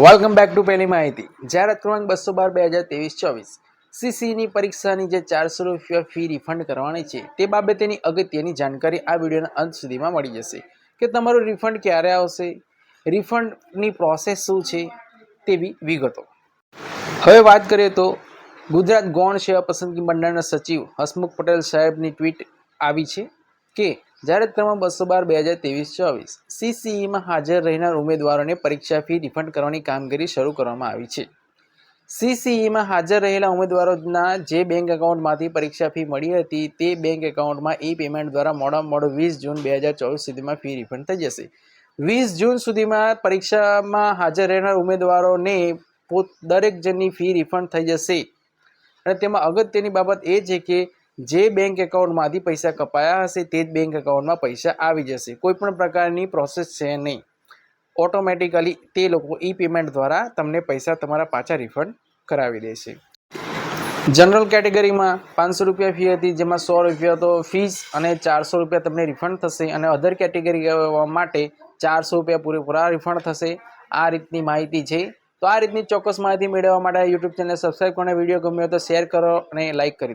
Welcome back to પહેલી માહિતી। જાહેરાત ક્રમાંક 212/2023-24 સીસીની પરીક્ષાની જે 400 રૂપિયા ફી રિફંડ કરવાની છે તે બાબતેની અગત્યની જાણકારી આ વિડીયોના અંત સુધીમાં મળી જશે કે તમારું રિફંડ ક્યારે આવશે, રિફંડની પ્રોસેસ શું છે તેવી વિગતો। હવે વાત કરીએ તો ગુજરાત ગૌણ સેવા પસંદગી મંડળના સચિવ હસમુખ પટેલ સાહેબની ટ્વીટ આવી છે કે જાહેરાત ક્રમાંક 212/2023-24 સીસીઈમાં હાજર રહેનાર ઉમેદવારોને પરીક્ષા ફી રિફંડ કરવાની કામગીરી શરૂ કરવામાં આવી છે। સીસીઈમાં હાજર રહેલા ઉમેદવારોના જે બેંક એકાઉન્ટમાંથી પરીક્ષા ફી મળી હતી તે બેંક એકાઉન્ટમાં પેમેન્ટ દ્વારા મોડામાં મોડું 20 જૂન 2024 સુધીમાં ફી રિફંડ થઈ જશે। 20 જૂન સુધીમાં પરીક્ષામાં હાજર રહેનાર ઉમેદવારોને દરેક જણની ફી રિફંડ થઈ જશે। અને તેમાં અગત્યની બાબત એ છે કે જે બેંક એકાઉન્ટમાંથી પૈસા કપાયા હશે તે જ બેંક એકાઉન્ટમાં પૈસા આવી જશે। કોઈ પણ પ્રકારની પ્રોસેસ છે નહીં, ઓટોમેટિકલી તે લોકો પેમેન્ટ દ્વારા તમને પૈસા તમારા પાછા રિફંડ કરાવી દેશે। જનરલ કેટેગરીમાં 500 રૂપિયા ફી હતી, જેમાં 100 રૂપિયા તો ફીસ અને 400 રૂપિયા તમને રિફંડ થશે અને અધર કેટેગરી માટે 400 રૂપિયા પૂરેપૂરા રિફંડ થશે। આ રીતની માહિતી છે। તો આ રીતની ચોક્કસ માહિતી મેળવવા માટે યુટ્યુબ ચેનલ સબસ્ક્રાઈબ કરો, વિડીયો ગમ્યો તો શેર કરો અને લાઇક કરી